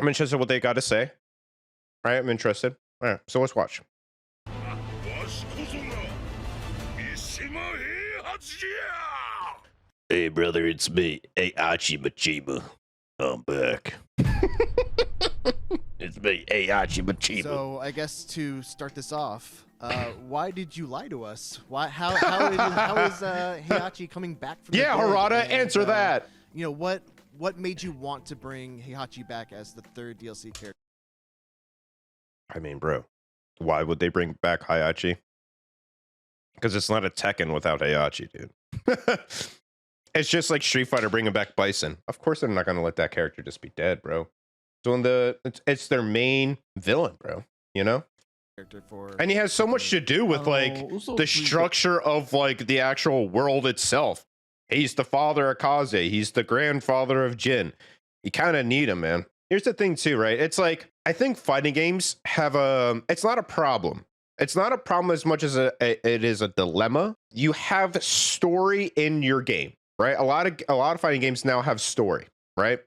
I'm interested in what they got to say. All right, I'm interested. All right, so let's watch. Hey, brother, it's me, Heihachi Machima. I'm back. It's me, Heihachi Machima. So I guess to start this off, why did you lie to us? How is Heihachi coming back from? Yeah, the dead? Harada, And, answer that. You know what made you want to bring Heihachi back as the third DLC character? I mean, bro, why would they bring back Heihachi? Because it's not a Tekken without Heihachi, dude. It's just like Street Fighter bringing back Bison. Of course, they're not gonna let that character just be dead, bro. So it's their main villain, bro. You know. And he has so much to do with like the structure of like the actual world itself. He's the father of Kaze. He's the grandfather of Jin. You kind of need him, man. Here's the thing too, right? It's like, I think fighting games have it's not a problem. It's not a problem as much as it is a dilemma. You have story in your game, right? A lot of fighting games now have story, right?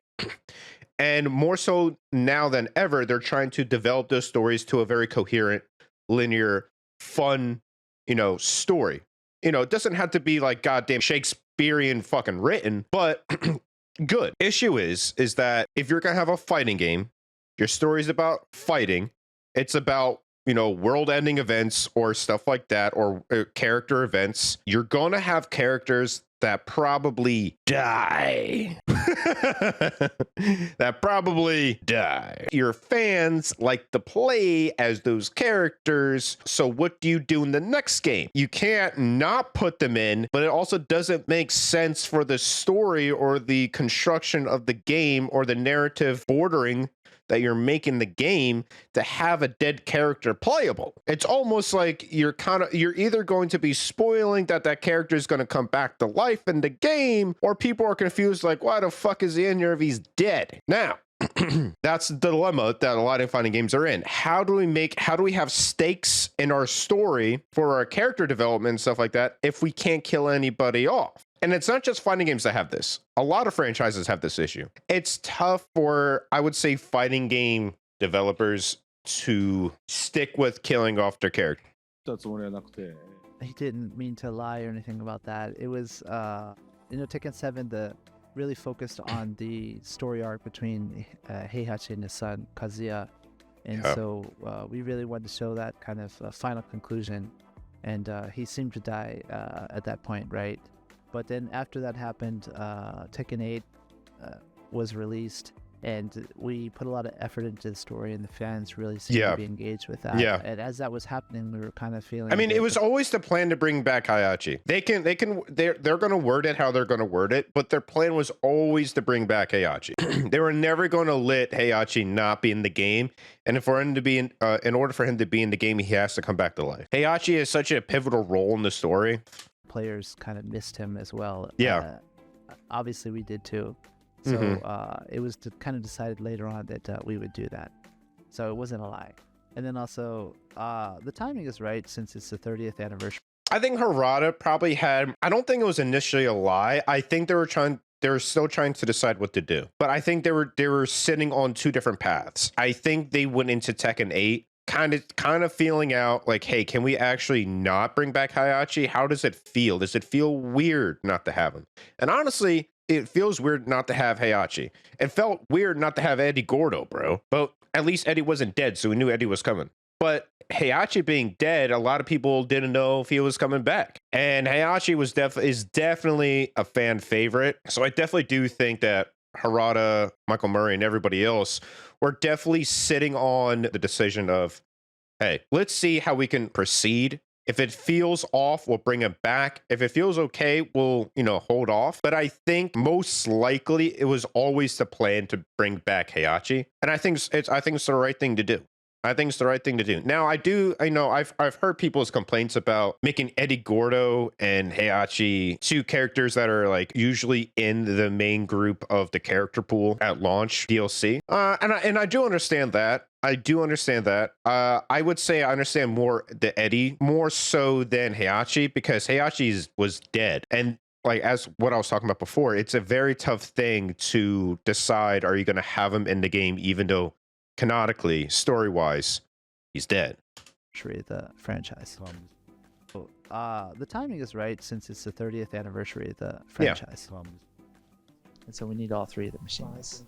And more so now than ever, they're trying to develop those stories to a very coherent, linear, fun, story. It doesn't have to be like goddamn Shakespearean fucking written, but good. Issue is that if you're gonna have a fighting game, your story's about fighting, it's about world-ending events or stuff like that, or character events, you're gonna have characters that probably die. That probably die. Your fans like to play as those characters, so what do you do in the next game? You can't not put them in, but it also doesn't make sense for the story or the construction of the game or the narrative bordering that you're making the game to have a dead character playable. It's almost like you're either going to be spoiling that character is going to come back to life in the game, or people are confused like, why the fuck is he in here if he's dead? Now, that's the dilemma that a lot of fighting games are in. How do we have stakes in our story for our character development and stuff like that if we can't kill anybody off? And it's not just fighting games that have this. A lot of franchises have this issue. It's tough for, I would say, fighting game developers to stick with killing off their character. He didn't mean to lie or anything about that. It was, Tekken 7, really focused on the story arc between Heihachi and his son, Kazuya. And so we really wanted to show that kind of final conclusion. And he seemed to die at that point, right? But then after that happened, Tekken 8 was released, and we put a lot of effort into the story, and the fans really seemed to be engaged with that. Yeah. And as that was happening, we were kind of feeling. I mean, it was always the plan to bring back Heihachi. They're going to word it how they're going to word it, but their plan was always to bring back Heihachi. They were never going to let Heihachi not be in the game, and for him to be in order for him to be in the game, he has to come back to life. Heihachi is such a pivotal role in the story. Players kind of missed him as well. Yeah. Obviously we did too. So it was kind of decided later on that we would do that. So it wasn't a lie. And then also the timing is right since it's the 30th anniversary. I think Harada probably had, I don't think it was initially a lie. I think they were still trying to decide what to do. But I think they were sitting on two different paths. I think they went into Tekken 8 kind of feeling out like, hey, can we actually not bring back Heihachi? How does it feel? Does it feel weird not to have him? And honestly, it feels weird not to have Heihachi. It felt weird not to have Eddie Gordo, bro. But at least Eddie wasn't dead, so we knew Eddie was coming. But Heihachi being dead, a lot of people didn't know if he was coming back. And Heihachi is definitely a fan favorite. So I definitely do think that Harada, Michael Murray, and everybody else were definitely sitting on the decision of, hey, let's see how we can proceed. If it feels off, we'll bring it back. If it feels okay, we'll, hold off. But I think most likely it was always the plan to bring back Heihachi. And I think it's the right thing to do. I think it's the right thing to do. Now, I've heard people's complaints about making Eddie Gordo and Heihachi two characters that are like usually in the main group of the character pool at launch DLC. And I do understand that. I would say I understand more the Eddie more so than Heihachi, because Heihachi was dead. And like as what I was talking about before, it's a very tough thing to decide, are you going to have him in the game even though canonically, story wise, he's dead. The franchise. So, the timing is right since it's the 30th anniversary of the franchise. And so we need all three of the machines.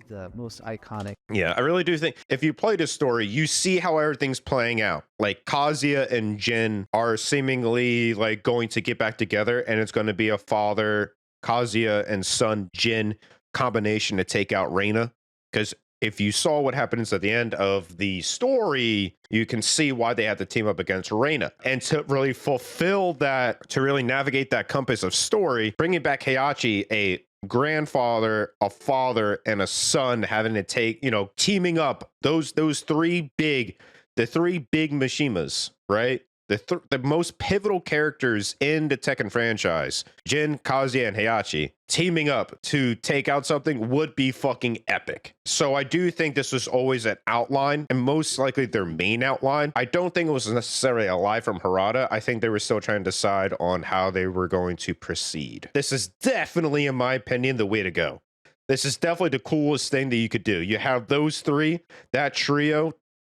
The most iconic. Yeah, I really do think if you play this story, you see how everything's playing out. Like Kazuya and Jin are seemingly like going to get back together, and it's going to be a father Kazuya and son Jin combination to take out Reina. Because if you saw what happens at the end of the story, you can see why they had to team up against Reina. And to really fulfill that, to really navigate that compass of story, bringing back Heihachi, a grandfather, a father, and a son, having to take, you know, teaming up those three big Mishimas, right? The most pivotal characters in the Tekken franchise, Jin, Kazuya, and Heihachi, teaming up to take out something would be fucking epic. So I do think this was always an outline, and most likely their main outline. I don't think it was necessarily a lie from Harada. I think they were still trying to decide on how they were going to proceed. This is definitely, in my opinion, the way to go. This is definitely the coolest thing that you could do. You have those three, that trio,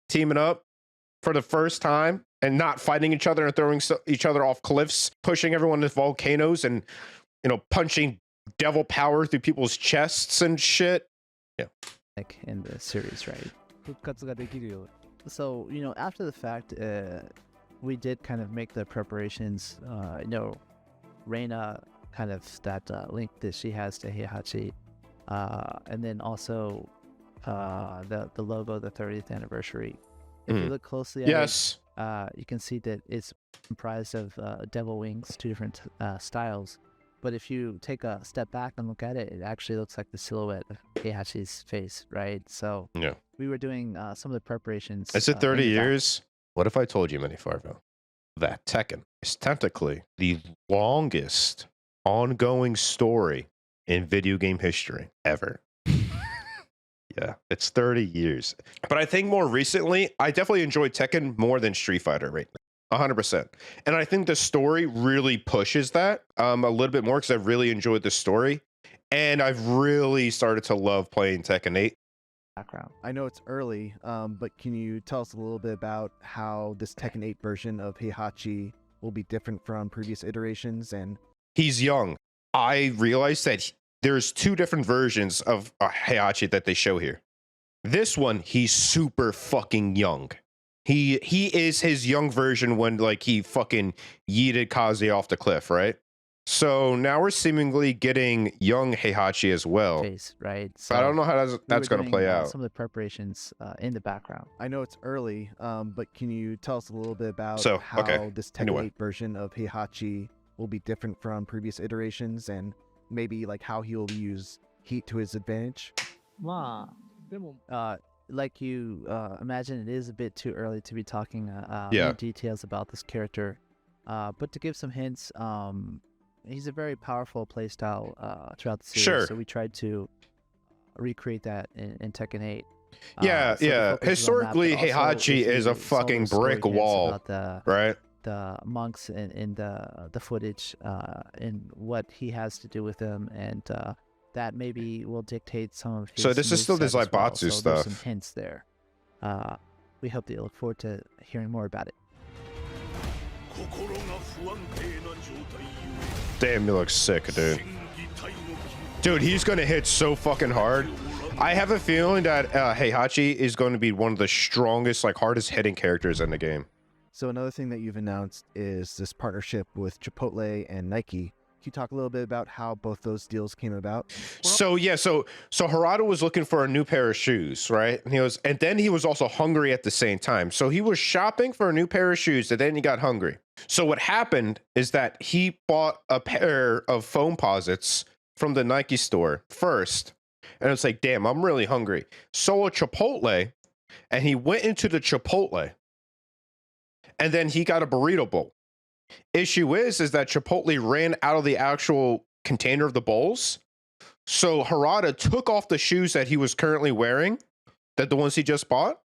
teaming up for the first time and not fighting each other and throwing each other off cliffs, pushing everyone into volcanoes and, you know, punching devil power through people's chests and shit. Yeah. Like in the series, right? So, you know, after the fact, we did kind of make the preparations, you know, Reina kind of that link that she has to Heihachi, and then also the logo, the 30th anniversary. If you look closely at it, you can see that it's comprised of devil wings, two different styles. But if you take a step back and look at it, it actually looks like the silhouette of Heihachi's face, right? So yeah, we were doing some of the preparations. Is it 30 years? What if I told you, Manny Farvo, that Tekken is technically the longest ongoing story in video game history ever? Yeah, it's 30 years. But I think more recently, I definitely enjoyed Tekken more than Street Fighter right now. 100%. And I think the story really pushes that a little bit more because I've really enjoyed the story. And I've really started to love playing Tekken 8. Background. I know it's early, but can you tell us a little bit about how this Tekken 8 version of Heihachi will be different from previous iterations? And he's young. I realized that there's two different versions of Heihachi that they show here. This one, he's super fucking young. He is his young version when like he fucking yeeted Kazuya off the cliff, right? So now we're seemingly getting young Heihachi as well. Face, right? So I don't know how that's going to play out. Some of the preparations in the background. I know it's early, but can you tell us a little bit about how this Tekken 8 version of Heihachi will be different from previous iterations, and maybe like how he'll use heat to his advantage? Like you imagine, it is a bit too early to be talking more details about this character. But to give some hints, he's a very powerful playstyle throughout the series. Sure. So we tried to recreate that in Tekken 8. Yeah. Historically, Heihachi is a fucking brick wall, right? The monks in the footage and what he has to do with them, and that maybe will dictate some of his. So this is still this Zaibatsu well. So stuff. there's some hints there. We hope that you look forward to hearing more about it. Damn, you look sick, dude. Dude, he's gonna hit so fucking hard. I have a feeling that Heihachi is going to be one of the strongest, like hardest hitting characters in the game. So another thing that you've announced is this partnership with Chipotle and Nike. Can you talk a little bit about how both those deals came about? So yeah, so Harada was looking for a new pair of shoes, right? And then he was also hungry at the same time. So he was shopping for a new pair of shoes, and then he got hungry. So what happened is that he bought a pair of foam posits from the Nike store first, and it's like, damn, I'm really hungry. So a Chipotle, and he went into the Chipotle, and then he got a burrito bowl. Issue is that Chipotle ran out of the actual container of the bowls. So Harada took off the shoes that he was currently wearing, that the ones he just bought,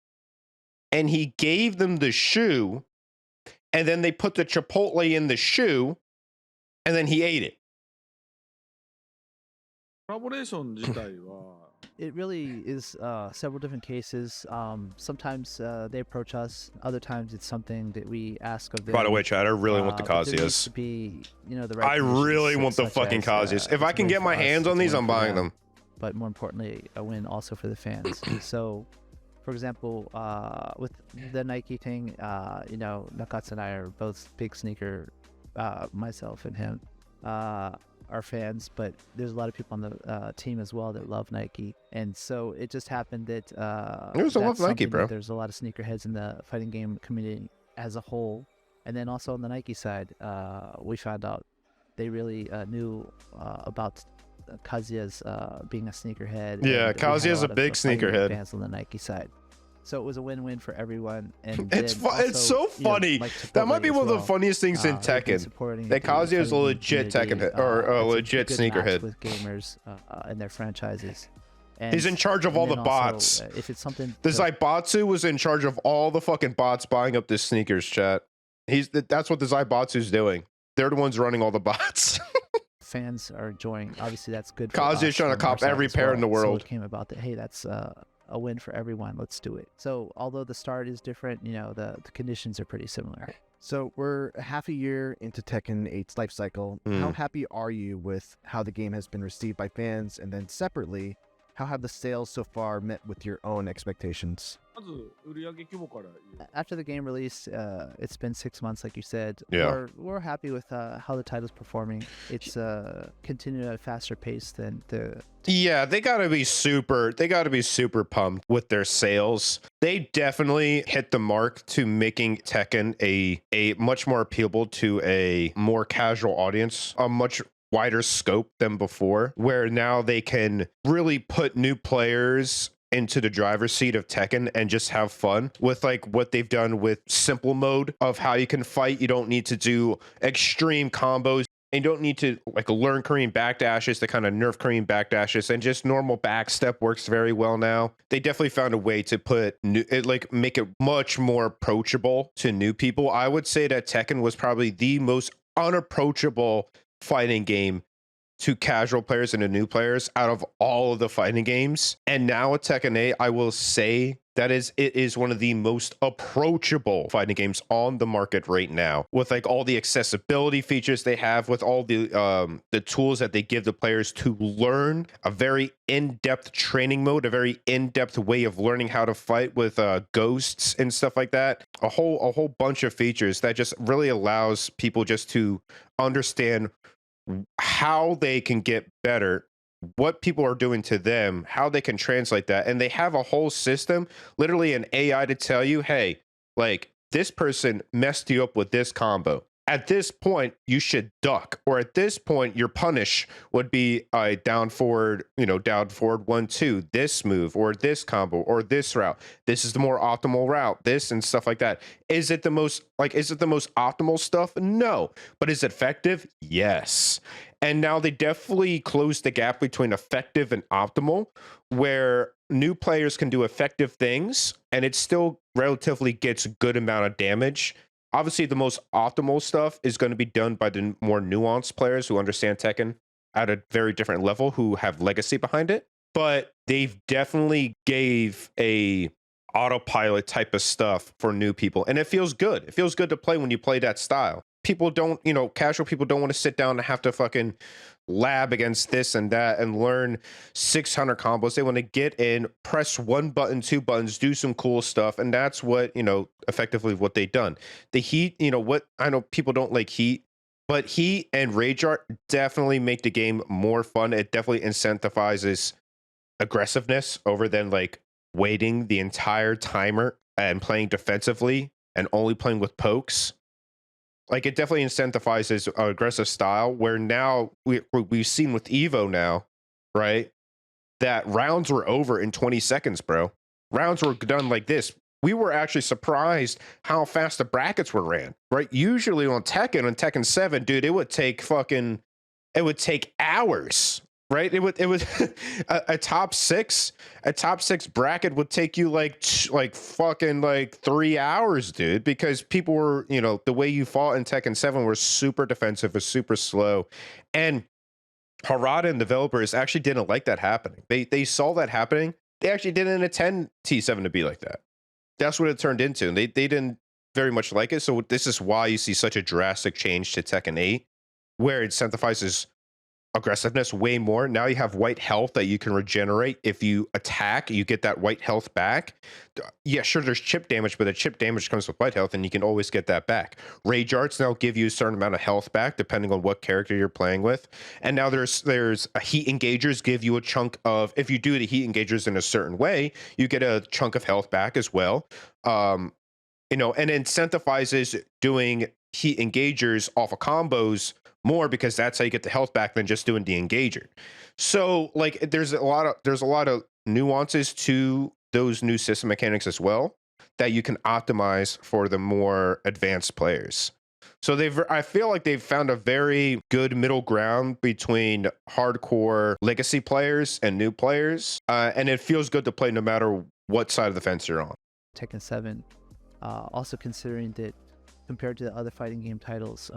and he gave them the shoe, and then they put the Chipotle in the shoe, and then he ate it. コラボレーション自体は It really is several different cases. Sometimes they approach us. Other times it's something that we ask of them. By the way, Chad, I really want the but there needs Kazuya's. to be, you know, the right I really conditions, want the such fucking as, Kazuya's. If it's I a can win get for my us, hands it's on a these, win I'm for buying them. But more importantly, a win also for the fans. So, for example, with the Nike thing, you know, Nakatsu and I are both big sneaker, myself and him, are fans, but there's a lot of people on the team as well that love Nike. And so it just happened that There's a lot of Nike, bro. there's a lot of sneakerheads in the fighting game community as a whole. And then also on the Nike side, we found out they really knew about Kazuya's being a sneakerhead. Yeah, and we had Kazuya's a lot of big fighting game sneakerhead. fans on the Nike side. So it was a win-win for everyone. And It's then it's so also, you know, funny. like That Chipotle might be as one of the well, funniest things in they've been Tekken. supporting That the Kazuya is a fighting game legit Tekken community, head, or a it's legit good sneakerhead. match with gamers and their franchises. And, He's in charge of all the then also, bots. if it's something The that- Zaibatsu was in charge of all the fucking bots buying up the sneakers, chat. That's what the Zaibatsu's doing. They're the ones running all the bots. fans are enjoying, obviously that's good for Kazuya's us trying to from our cop side every as pair well. in the world. So it came about that, hey, that's a win for everyone, let's do it. So although the start is different, you know, the conditions are pretty similar. So we're half a year into Tekken 8's life cycle. How happy are you with how the game has been received by fans? And then separately, how have the sales so far met with your own expectations? まず売上規模から言う After the game release, it's been 6 months, like you said. Yeah. We're happy with how the title's performing. It's continuing at a faster pace than the. Yeah, they gotta be super pumped with their sales. They definitely hit the mark to making Tekken a much more appealable to a more casual audience, a much wider scope than before, where now they can really put new players into the driver's seat of Tekken and just have fun with like what they've done with simple mode of how you can fight. You don't need to do extreme combos. And you don't need to like learn Korean backdashes to kind of nerf Korean backdashes, and just normal backstep works very well now. They definitely found a way to put make it much more approachable to new people. I would say that Tekken was probably the most unapproachable fighting game to casual players and to new players out of all of the fighting games. And now with Tekken 8, I will say that it is one of the most approachable fighting games on the market right now, with like all the accessibility features they have, with all the tools that they give the players to learn, a very in-depth training mode, a very in-depth way of learning how to fight with ghosts and stuff like that. A whole bunch of features that just really allows people just to understand how they can get better, what people are doing to them, how they can translate that. And they have a whole system, literally an AI to tell you, hey, like this person messed you up with this combo. At this point, you should duck, or at this point, your punish would be a down forward 1-2, this move, or this combo, or this route. This is the more optimal route, this and stuff like that. Is it the most optimal stuff? No. But is it effective? Yes. And now they definitely closed the gap between effective and optimal, where new players can do effective things, and it still relatively gets a good amount of damage. Obviously, the most optimal stuff is going to be done by the more nuanced players who understand Tekken at a very different level, who have legacy behind it. But they've definitely gave a autopilot type of stuff for new people. And it feels good. It feels good to play when you play that style. People don't, casual people don't want to sit down and have to fucking lab against this and that and learn 600 combos. They want to get in, press one button, two buttons, do some cool stuff. And that's what, effectively what they've done. The Heat, I know people don't like Heat, but Heat and Rage Art definitely make the game more fun. It definitely incentivizes aggressiveness over than like waiting the entire timer and playing defensively and only playing with pokes. Like it definitely incentivizes aggressive style, where now we've seen with Evo now, right? That rounds were over in 20 seconds, bro. Rounds were done like this. We were actually surprised how fast the brackets were ran, right? Usually on Tekken 7, dude, it would take hours, right? It was a top six bracket would take you like fucking like 3 hours, dude, because people were, you know, the way you fought in Tekken 7 was super defensive, was super slow. And Harada and developers actually didn't like that happening. They saw that happening. They actually didn't intend T7 to be like that. That's what it turned into. And they didn't very much like it. So this is why you see such a drastic change to Tekken 8, where it incentivizes aggressiveness way more. Now you have white health that you can regenerate. If you attack, you get that white health back. Yeah, sure, there's chip damage, but the chip damage comes with white health, and you can always get that back. Rage arts now give you a certain amount of health back, depending on what character you're playing with. And now there's a heat engagers give you a chunk of, if you do the heat engagers in a certain way, you get a chunk of health back as well. You know, and incentivizes doing heat engagers off of combos more, because that's how you get the health back than just doing the engager. So like there's a lot of nuances to those new system mechanics as well that you can optimize for the more advanced players. So I feel like they've found a very good middle ground between hardcore legacy players and new players, and it feels good to play no matter what side of the fence you're on. Tekken 7, also considering that compared to the other fighting game titles,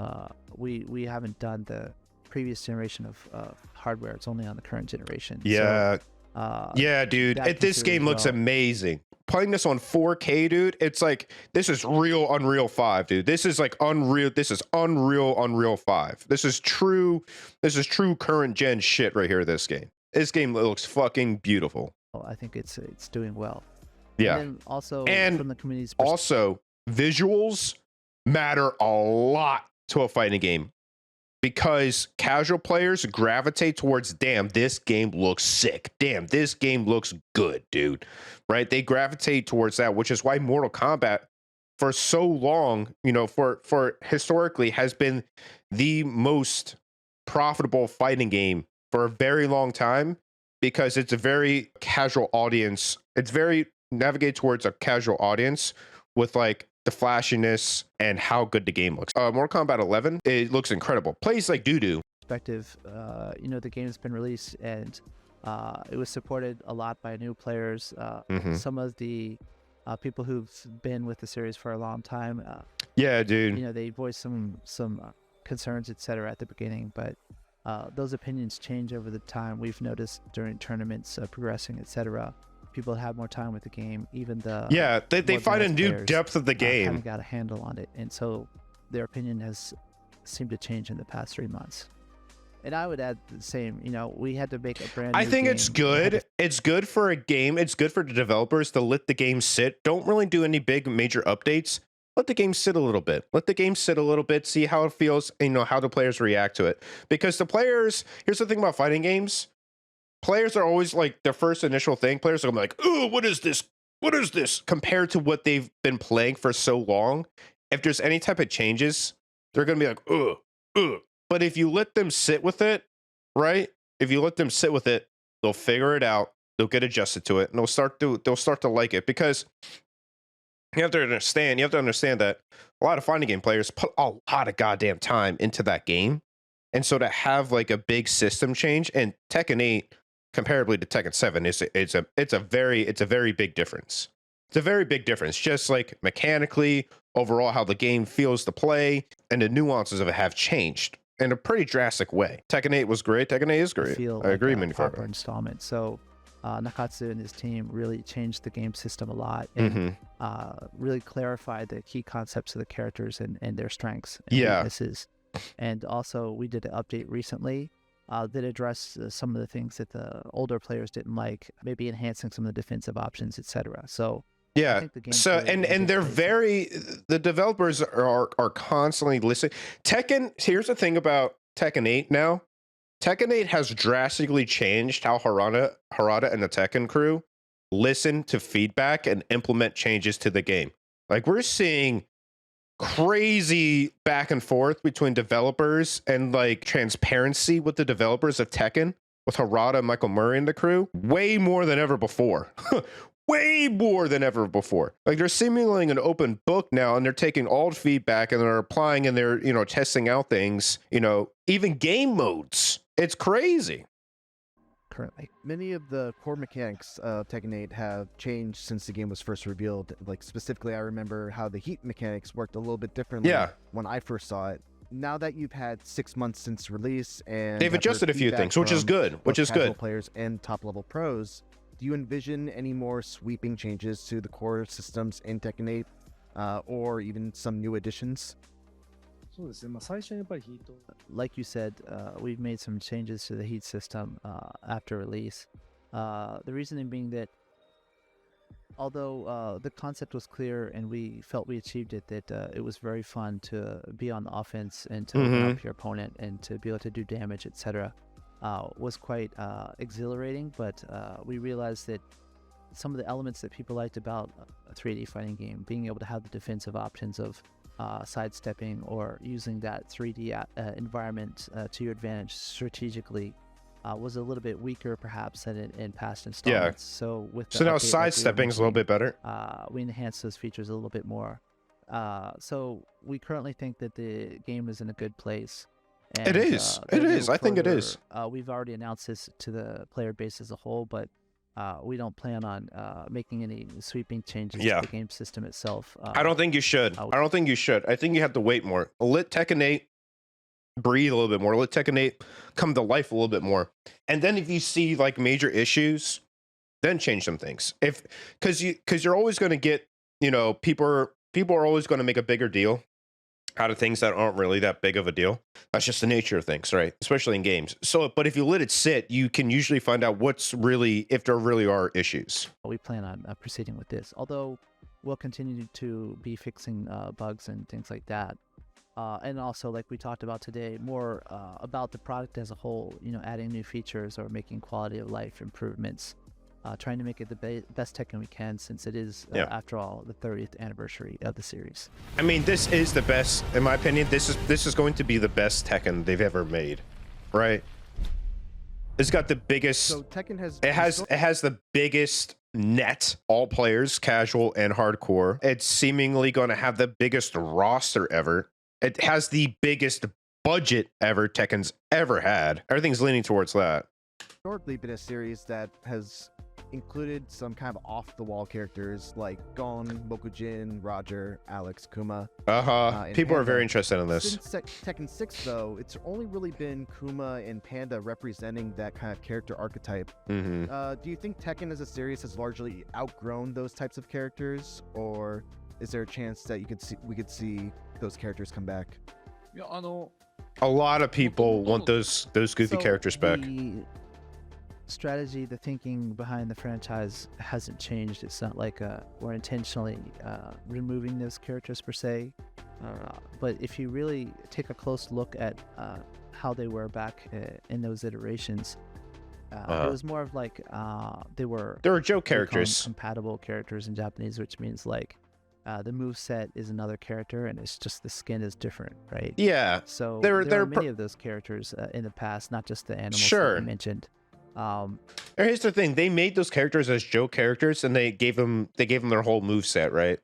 we haven't done the previous generation of hardware. It's only on the current generation. Yeah. So, yeah, dude. This game looks amazing. Playing this on 4K, dude, it's like, this is real Unreal 5, dude. This is like Unreal. This is Unreal 5. This is true current gen shit right here, this game. This game looks fucking beautiful. I think it's doing well. Yeah. And then also, and from the community's also, visuals matter a lot to a fighting game, because casual players gravitate towards, damn, this game looks sick. Damn, this game looks good, dude. Right? They gravitate towards that, which is why Mortal Kombat for so long, you know, for historically has been the most profitable fighting game for a very long time, because it's a very casual audience. It's very navigated towards a casual audience with like the flashiness and how good the game looks. Mortal Kombat 11, it looks incredible. Plays like doo-doo. Perspective, you know, the game has been released and it was supported a lot by new players. Some of the people who've been with the series for a long time. Yeah, dude. You know, they voiced some concerns, etc. at the beginning, but those opinions change over the time. We've noticed during tournaments progressing, etc. People have more time with the game. Even they find a new depth of the game. Kind of got a handle on it, and so their opinion has seemed to change in the past 3 months. And I would add the same. You know, we had to make a brand new I think game. it's good. It's good for a game. It's good for the developers to let the game sit. Don't really do any big major updates. Let the game sit a little bit. Let the game sit a little bit. See how it feels. You know, how the players react to it. Because the players, here's the thing about fighting games. Players are always like, their first initial thing. Players are like, oh, what is this? What is this? Compared to what they've been playing for so long. If there's any type of changes, they're going to be like, ugh. But if you let them sit with it, right? If you let them sit with it, they'll figure it out. They'll get adjusted to it, and they'll start to like it, because you have to understand that a lot of fighting game players put a lot of goddamn time into that game. And so to have like a big system change, and Tekken 8 comparably to Tekken 7 it's a very big difference. It's a very big difference, just like mechanically, overall, how the game feels to play, and the nuances of it have changed in a pretty drastic way. Tekken 8 was great. Tekken 8 is great. I agree, proper installment. So Nakatsu and his team really changed the game system a lot, and really clarified the key concepts of the characters and their strengths and weaknesses. And also, we did an update recently that addressed some of the things that the older players didn't like, maybe enhancing some of the defensive options, etc. So yeah, so and they're the developers are constantly listening. Tekken, here's the thing about Tekken 8 now. Tekken 8 has drastically changed how Harada and the Tekken crew listen to feedback and implement changes to the game. Like, we're seeing crazy back and forth between developers and like transparency with the developers of Tekken, with Harada, Michael Murray, and the crew, way more than ever before. Way more than ever before. Like, they're seemingly an open book now, and they're taking all the feedback and they're applying, and they're, you know, testing out things, you know, even game modes. It's crazy. currently. Many of the core mechanics of Tekken 8 have changed since the game was first revealed. Like specifically, I remember how the heat mechanics worked a little bit differently when I first saw it. Now that you've had 6 months since release and they've adjusted a few things, which is good. Players and top level pros, do you envision any more sweeping changes to the core systems in Tekken 8, or even some new additions? Like you said, we've made some changes to the heat system after release. The reasoning being that although the concept was clear and we felt we achieved it, that it was very fun to be on the offense and to open up your opponent and to be able to do damage, etc. Was quite exhilarating, but we realized that some of the elements that people liked about a 3D fighting game, being able to have the defensive options of sidestepping or using that 3D environment to your advantage strategically, was a little bit weaker perhaps than in past installments. So with the now sidestepping is a little bit better. We enhanced those features a little bit more. So we currently think that the game is in a good place. And, it is. I think it is. We've already announced this to the player base as a whole, but we don't plan on making any sweeping changes to the game system itself. I don't think you should. I think you have to wait more. Let Tekken 8 breathe a little bit more. Let Tekken 8 come to life a little bit more. And then if you see like major issues, then change some things. Because you're always going to get, people are always going to make a bigger deal out of things that aren't really that big of a deal. That's just the nature of things, right? Especially in games. So, but if you let it sit, you can usually find out if there really are issues. We plan on proceeding with this, although we'll continue to be fixing bugs and things like that. And also, like we talked about today, more about the product as a whole, adding new features or making quality of life improvements, trying to make it the best Tekken we can, since it is, after all, the 30th anniversary of the series. I mean, this is the best, in my opinion. This is going to be the best Tekken they've ever made, right? It's got the biggest. So Tekken has the biggest net, all players, casual and hardcore. It's seemingly going to have the biggest roster ever. It has the biggest budget ever Tekken's ever had. Everything's leaning towards that. Historically been a series that has included some kind of off-the-wall characters like Gon, Mokujin, Roger, Alex, Kuma. People are very interested in this. Since Tekken 6, though, it's only really been Kuma and Panda representing that kind of character archetype. Do you think Tekken as a series has largely outgrown those types of characters, or is there a chance that we could see those characters come back? A lot of people want those goofy characters back. The strategy, the thinking behind the franchise hasn't changed. It's not like we're intentionally removing those characters per se. But if you really take a close look at how they were back in those iterations, it was more of like they were joke characters, compatible characters in Japanese, which means like the moveset is another character and it's just the skin is different, right? Yeah. So there are many of those characters in the past, not just the animals that you mentioned. Here's the thing: they made those characters as joke characters, and they gave them their whole moveset, right?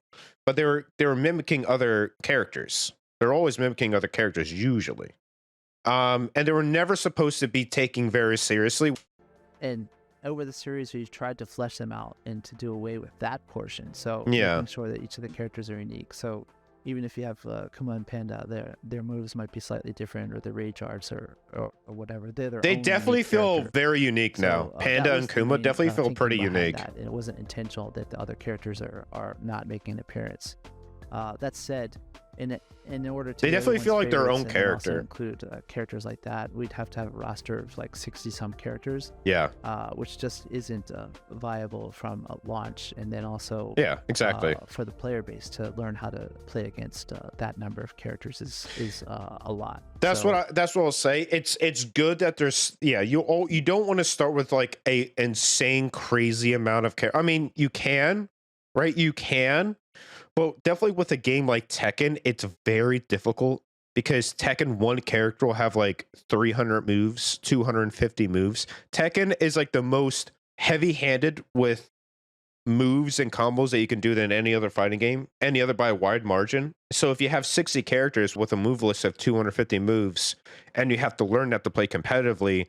But they were mimicking other characters. They're always mimicking other characters usually, and they were never supposed to be taken very seriously. And over the series, we've tried to flesh them out and to do away with that portion. So making sure that each of the characters are unique. So even if you have Kuma and Panda, their moves might be slightly different, or their rage arts or whatever. They definitely feel very unique now. Panda and Kuma definitely feel pretty unique. And it wasn't intentional that the other characters are not making an appearance. That said, in order to they definitely feel like their own character. Include characters like that, we'd have to have a roster of like 60-some characters. Yeah. Which just isn't viable from a launch, and then also exactly for the player base to learn how to play against that number of characters is a lot. That's what I'll say. It's good that there's you don't want to start with like a insane crazy amount of characters. I mean, you can, right? You can. But definitely with a game like Tekken, it's very difficult because Tekken, one character will have like 300 moves, 250 moves. Tekken is like the most heavy-handed with moves and combos that you can do than any other fighting game, any other by a wide margin. So if you have 60 characters with a move list of 250 moves and you have to learn that to play competitively,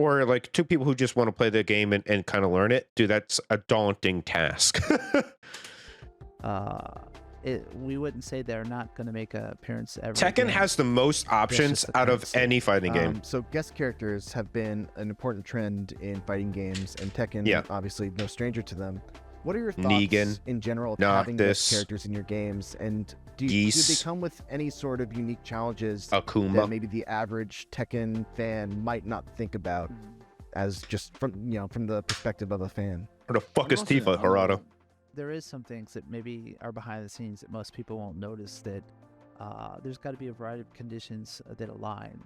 or like two people who just want to play the game and kind of learn it, dude, that's a daunting task. We wouldn't say they're not going to make an appearance ever Tekken again. has the most options out of any fighting game. So guest characters have been an important trend in fighting games, and Tekken, obviously no stranger to them. What are your thoughts Negan, in general of having guest characters in your games, and do they come with any sort of unique challenges Akuma, that maybe the average Tekken fan might not think about, as just from the perspective of a fan? Where the fuck is Tifa, Harada? There is some things that maybe are behind the scenes that most people won't notice, that there's got to be a variety of conditions that align.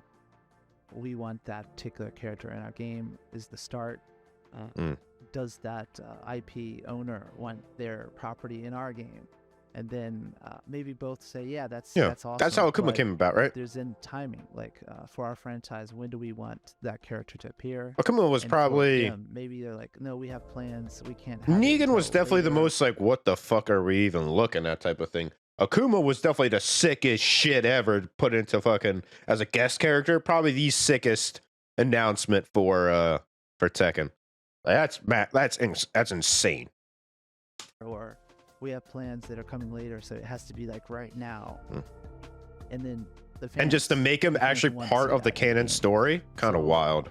We want that particular character in our game is the start. Does that IP owner want their property in our game? And then maybe both say, yeah, that's awesome. That's how Akuma came about, right? There's in timing, like for our franchise, when do we want that character to appear? Akuma was probably maybe they're like, no, we have plans, we can't have Negan was definitely the most like, what the fuck are we even looking at type of thing. Akuma was definitely the sickest shit ever put into fucking as a guest character, probably the sickest announcement for Tekken. That's insane. Or we have plans that are coming later, so it has to be like right now. And then and just to make him actually part of the canon story, kind of wild.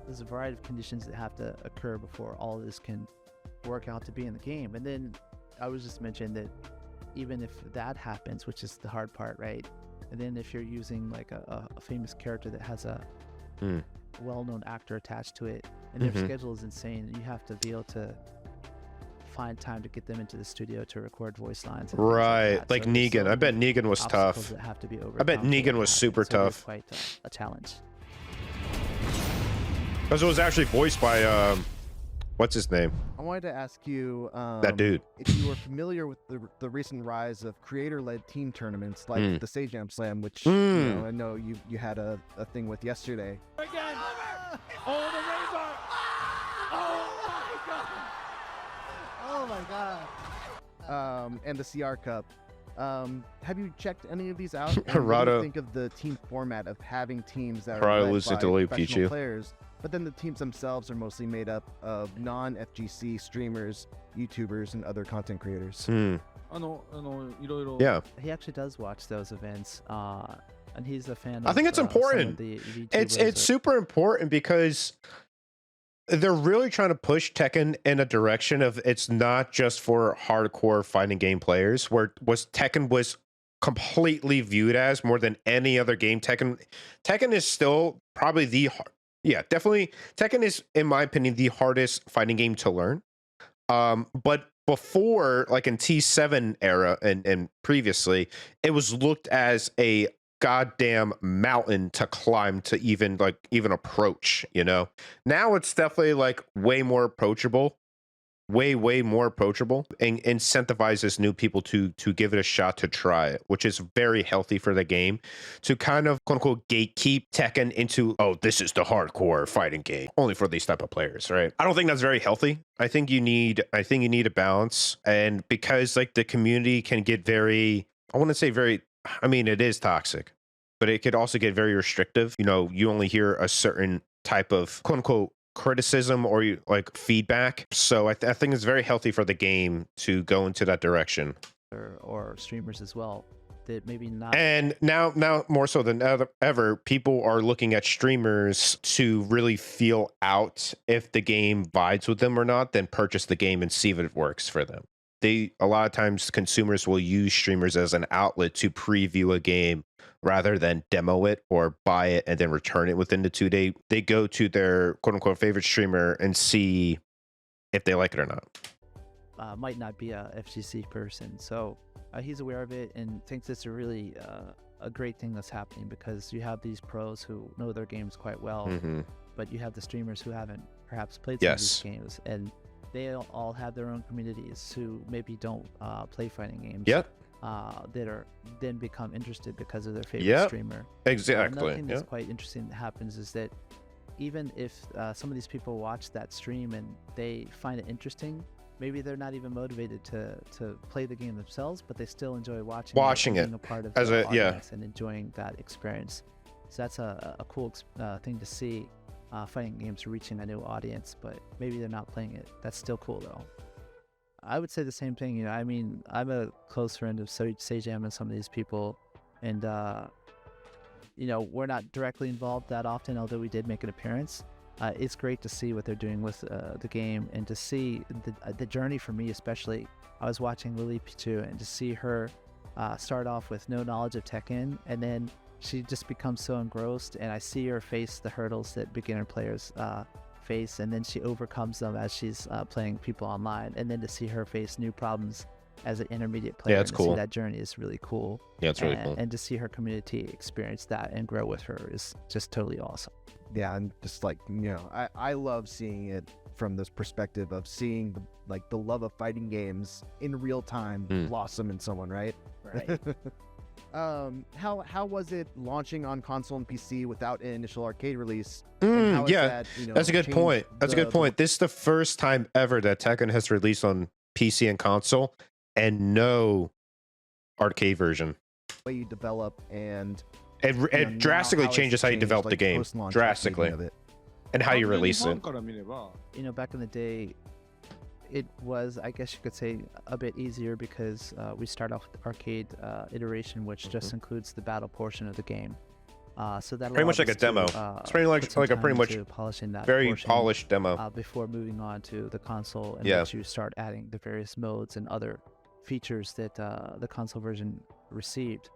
There's a variety of conditions that have to occur before all this can work out to be in the game. And then I was just mentioning that even if that happens, which is the hard part, right? And then if you're using like a famous character that has a well-known actor attached to it, and their schedule is insane, you have to be able to find time to get them into the studio to record voice lines. Right, like Negan. I bet Negan was tough. I bet Negan was super tough. Quite a challenge. Because it was actually voiced by what's his name? I wanted to ask you that dude. If you were familiar with the recent rise of creator-led team tournaments like the Sage Jam Slam, which I know you had a thing with yesterday. Again! Oh, the razor! Oh my god! And the CR Cup. Have you checked any of these out? And Harada. what do you think of the team format of having teams that are led by professional players, but then the teams themselves are mostly made up of non-FGC streamers, YouTubers, and other content creators? Yeah. He actually does watch those events, and he's a fan of, I think it's important. It's super important because they're really trying to push Tekken in a direction of it's not just for hardcore fighting game players, where Tekken was completely viewed as more than any other game. Tekken is still probably definitely Tekken is, in my opinion, the hardest fighting game to learn. But before, like in T7 era and previously, it was looked as a goddamn mountain to climb to even approach, Now it's definitely like way more approachable, way more approachable, and incentivizes new people to give it a shot, to try it, which is very healthy for the game, to kind of quote unquote gatekeep Tekken into, oh, this is the hardcore fighting game only for these type of players, right? I don't think that's very healthy. I think you need a balance, and because like the community can get very, I want to say very, I mean, it is toxic, but it could also get very restrictive. You only hear a certain type of quote unquote criticism or like feedback. So I think it's very healthy for the game to go into that direction. Or streamers as well, that maybe not. And now more so than ever, people are looking at streamers to really feel out if the game vibes with them or not, then purchase the game and see if it works for them. A lot of times consumers will use streamers as an outlet to preview a game rather than demo it or buy it and then return it within the 2 day. They go to their quote unquote favorite streamer and see if they like it or not. Might not be a FGC person, so he's aware of it and thinks it's a really a great thing that's happening, because you have these pros who know their games quite well, but you have the streamers who haven't perhaps played some of these games, and they all have their own communities who maybe don't play fighting games. That are then become interested because of their favorite streamer. Exactly. Another thing that's quite interesting that happens is that even if some of these people watch that stream and they find it interesting, maybe they're not even motivated to play the game themselves, but they still enjoy watching it, being a part of the audience and enjoying that experience. So that's a cool thing to see. fighting games reaching a new audience, but maybe they're not playing it. That's still cool though. I would say the same thing. I mean, I'm a close friend of Sejam and some of these people, and we're not directly involved that often, although we did make an appearance. It's great to see what they're doing with the game, and to see the journey for me especially. I was watching Lily Pichu, and to see her start off with no knowledge of Tekken, and then she just becomes so engrossed, and I see her face the hurdles that beginner players face, and then she overcomes them as she's playing people online, and then to see her face new problems as an intermediate player. Yeah, it's cool. See that journey is really cool. Yeah, it's really cool. And to see her community experience that and grow with her is just totally awesome. Yeah, and just like, I love seeing it from this perspective of seeing the love of fighting games in real time blossom in someone, right? Right. How was it launching on console and PC without an initial arcade release? Yeah, that's a good point. That's a good point. This is the first time ever that Tekken has released on PC and console and no arcade version. Way you develop, and it drastically changes how you develop the game. Drastically. And how you release it. Back in the day, it was, I guess you could say, a bit easier because we start off with the arcade iteration, which just includes the battle portion of the game. So that pretty much like a demo. It's pretty like a pretty much polishing that very polished demo before moving on to the console, in which you start adding the various modes and other features that the console version received.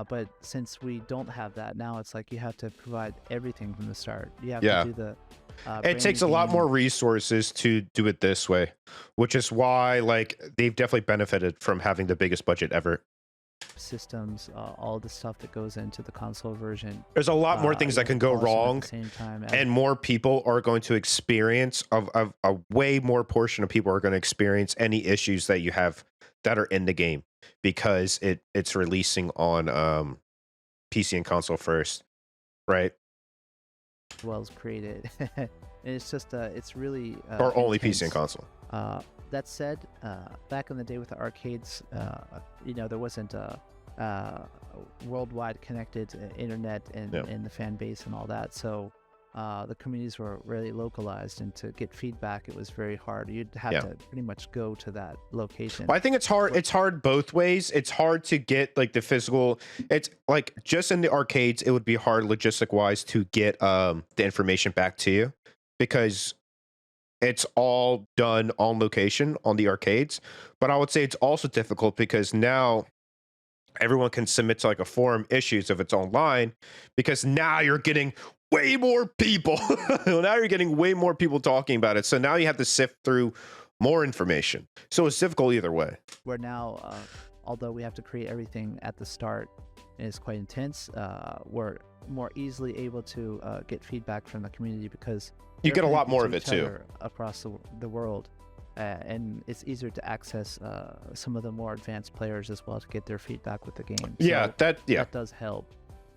But since we don't have that now, it's like you have to provide everything from the start. You have to do the it takes a lot more resources to do it this way, which is why they've definitely benefited from having the biggest budget ever. Systems, all the stuff that goes into the console version. There's a lot more things that can go wrong, at the same time, and more people are going to experience a way more portion of people are going to experience any issues that you have that are in the game, because it's releasing on PC and console first, right? Well created. And it's just it's really or only intense. PC and console. That said, back in the day with the arcades, there wasn't a worldwide connected internet and the fan base and all that, so the communities were really localized, and to get feedback, it was very hard. You'd have to pretty much go to that location. Well, I think it's hard. It's hard both ways. It's hard to get the physical. It's like just in the arcades, it would be hard logistic wise to get the information back to you, because it's all done on location on the arcades. But I would say it's also difficult because now everyone can submit to a forum issues if it's online, because now you're getting way more people. Now you're getting way more people talking about it. So now you have to sift through more information. So it's difficult either way. Where now, although we have to create everything at the start, and it's quite intense, we're more easily able to get feedback from the community, because you get a lot more of it too across the world, and it's easier to access some of the more advanced players as well to get their feedback with the game. Yeah, so that does help.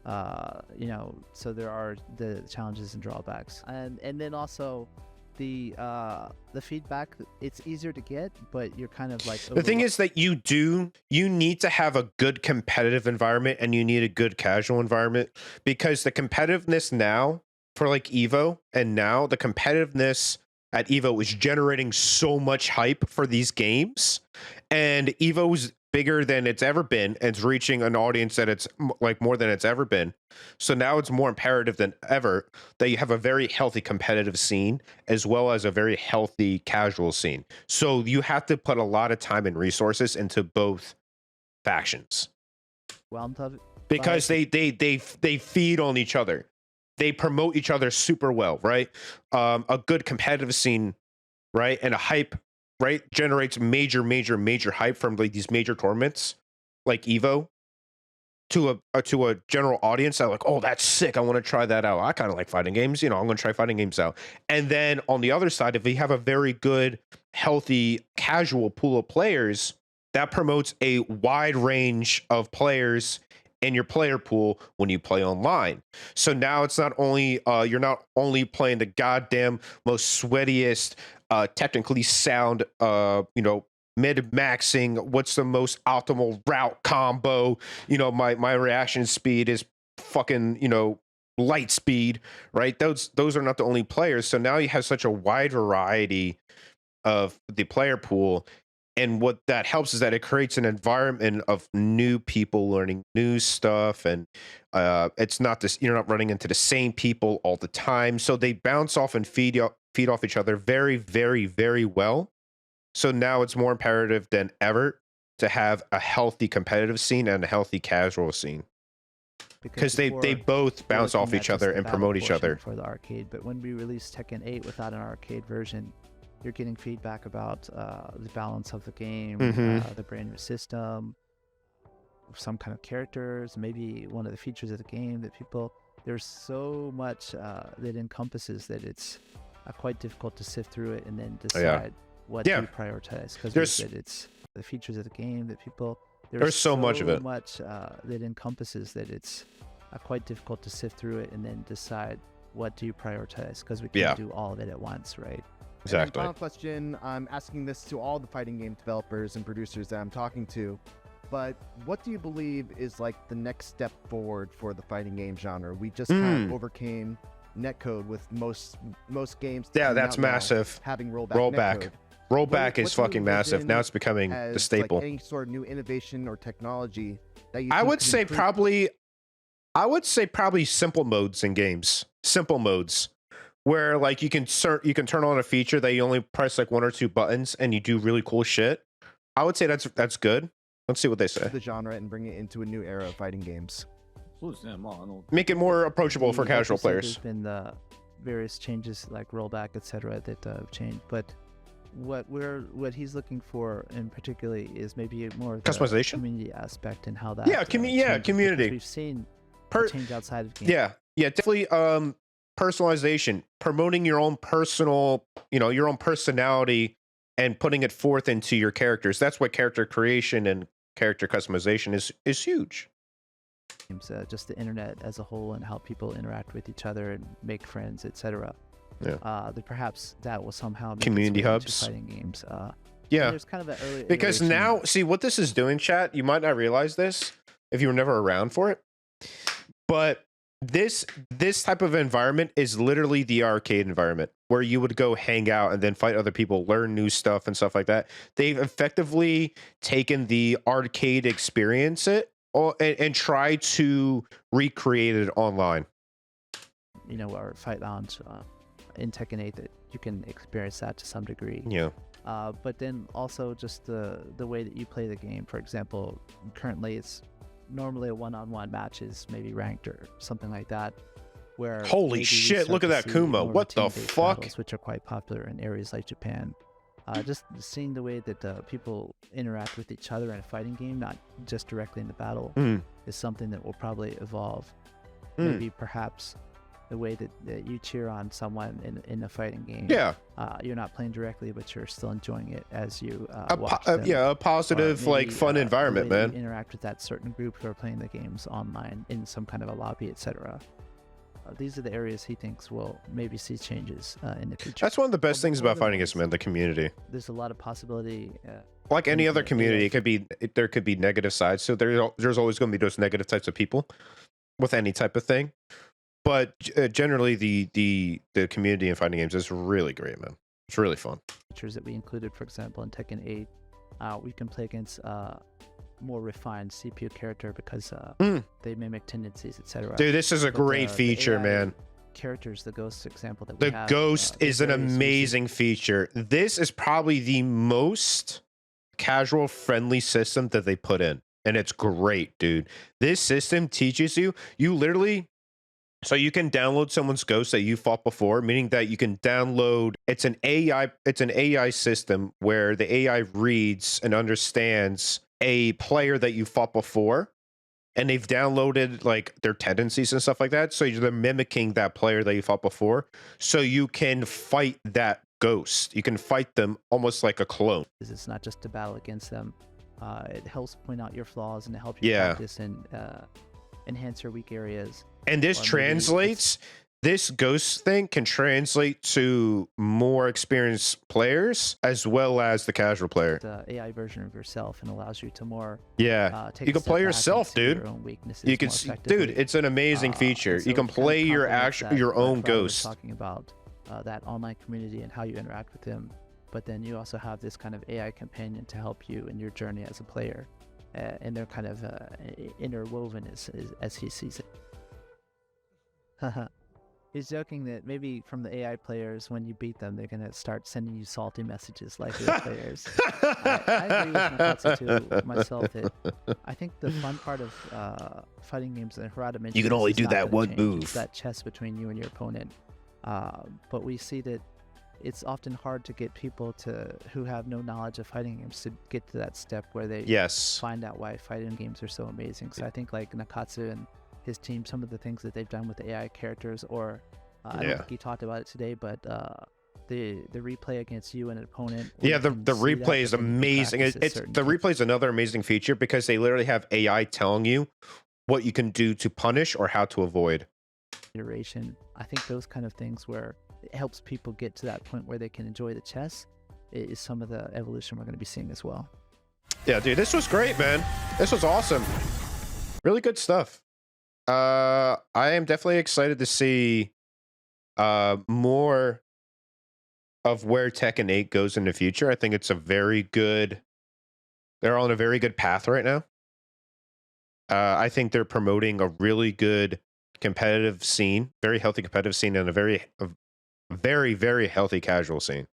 So there are the challenges and drawbacks, and then also the feedback. It's easier to get, but you're kind of the thing is that you need to have a good competitive environment, and you need a good casual environment, because the competitiveness now for Evo, and now the competitiveness at Evo is generating so much hype for these games, and Evo's bigger than it's ever been, and it's reaching an audience that it's more than it's ever been. So now it's more imperative than ever that you have a very healthy competitive scene as well as a very healthy casual scene. So you have to put a lot of time and resources into both factions. Well, because they feed on each other. They promote each other super well, right? A good competitive scene, right, and a hype, right, generates major hype from these major tournaments like Evo to a general audience that oh, that's sick, I want to try that out. I kind of like fighting games, I'm going to try fighting games out. And then on the other side, if we have a very good, healthy, casual pool of players, that promotes a wide range of players in your player pool when you play online. So now it's not only you're not only playing the goddamn most sweatiest, technically sound, mid-maxing, what's the most optimal route combo, my reaction speed is fucking, light speed, right? Those are not the only players. So now you have such a wide variety of the player pool. And what that helps is that it creates an environment of new people learning new stuff. And it's not this, you're not running into the same people all the time. So they bounce off and feed off each other very, very, very well. So now it's more imperative than ever to have a healthy competitive scene and a healthy casual scene. Because they both bounce off each other and promote each other. For the arcade, but when we released Tekken 8 without an arcade version, you're getting feedback about the balance of the game, the brand new system, some kind of characters, maybe one of the features of the game that people, there's so much that encompasses that it's quite difficult to sift through it and then decide what to prioritize. Because it's the features of the game that people, there's so much of it. That encompasses that it's quite difficult to sift through it and then decide what do you prioritize, because we can't do all of it at once, right? Exactly. Final question, I'm asking this to all the fighting game developers and producers that I'm talking to, but what do you believe is like the next step forward for the fighting game genre? We just kind of overcame netcode with most games. Yeah, that's massive. Having rollback. Rollback is fucking massive. Now it's becoming the staple. Like any sort of new innovation or technology that you I would say probably simple modes in games. Simple modes where like you can turn on a feature that you only press like 1 or 2 buttons and you do really cool shit. I would say that's good. Let's see what they say. The genre and bring it into a new era of fighting games. Make it more approachable for casual players. There's been the various changes like rollback, etc., that have changed, but what he's looking for in particularly is maybe more of the customization community aspect and how that community. We've seen change outside of games. Yeah, definitely personalization, promoting your own personal, your own personality and putting it forth into your characters. That's what character creation and character customization is huge. Just the internet as a whole and how people interact with each other and make friends, etc. Perhaps that will somehow community hubs, fighting games. There's kind of an early because iteration. now see what this is doing, chat. You might not realize this if you were never around for it, but this type of environment is literally the arcade environment where you would go hang out and then fight other people, learn new stuff and stuff like that. They've effectively taken the arcade experience and try to recreate it online. Our Fight Lounge in Tekken 8, that you can experience that to some degree. Yeah. But then also just the way that you play the game. For example, currently it's normally a one-on-one match is maybe ranked or something like that. Where holy shit! Look at that Kuma. What the fuck? Battles, which are quite popular in areas like Japan. Just seeing the way that people interact with each other in a fighting game, not just directly in the battle, is something that will probably evolve. Maybe perhaps the way that you cheer on someone in a fighting game. Yeah. You're not playing directly, but you're still enjoying it as you watch a positive, maybe, fun environment, man. You interact with that certain group who are playing the games online in some kind of a lobby, etc. These are the areas he thinks will maybe see changes in the future. That's one of the best things about fighting games, man. The community. There's a lot of possibility. Like any other community, there could be negative sides. So there's always going to be those negative types of people with any type of thing. But generally, the community in fighting games is really great, man. It's really fun. Features that we included, for example, in Tekken 8, we can play against more refined CPU character because they mimic tendencies, etc. Dude, this is a great feature, man. Characters, the Ghost example that we have. The Ghost is an amazing feature. This is probably the most casual friendly system that they put in, and it's great, dude. This system teaches you literally. So you can download someone's Ghost that you fought before, meaning that you can download. It's an AI system where the AI reads and understands a player that you fought before, and they've downloaded like their tendencies and stuff like that. So they're mimicking that player that you fought before, so you can fight that Ghost. You can fight them almost like a clone. It's not just to battle against them. It helps point out your flaws and help you practice and enhance your weak areas. And this translates this ghost thing can translate to more experienced players as well as the casual player. The AI version of yourself and allows you to more you can play yourself, dude. Your own weaknesses you can see, dude, it's an amazing feature. So you can play your own ghost. Talking about that online community and how you interact with them, but then you also have this kind of AI companion to help you in your journey as a player, and they're kind of interwoven as he sees it. He's joking that maybe from the AI players, when you beat them, they're gonna start sending you salty messages like real players. I agree with Nakatsu too, myself. That I think the fun part of fighting games, and Harada mentioned, you can only do that one move. It's that chess between you and your opponent. But we see that it's often hard to get people who have no knowledge of fighting games to get to that step where they find out why fighting games are so amazing. So I think like Nakatsu and his team, some of the things that they've done with the AI characters, or I don't think he talked about it today, but the replay against you and an opponent. Yeah, the replay is amazing. The replay is another amazing feature because they literally have AI telling you what you can do to punish or how to avoid. Iteration. I think those kind of things where it helps people get to that point where they can enjoy the chess is some of the evolution we're going to be seeing as well. Yeah, dude, this was great, man. This was awesome. Really good stuff. I am definitely excited to see more of where Tekken 8 goes in the future. I think it's a very good, they're on a very good path right now. I think they're promoting a really good competitive scene, very healthy competitive scene, and a very healthy casual scene.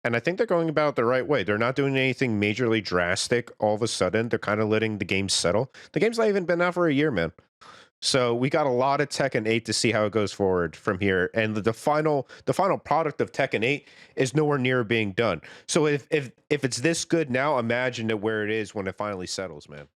And I think they're going about it the right way. They're not doing anything majorly drastic all of a sudden. They're kind of letting the game settle. The game's not even been out for a year, man. So we got a lot of Tekken 8 to see how it goes forward from here. And the final product of Tekken 8 is nowhere near being done. So if it's this good now, imagine it where it is when it finally settles, man.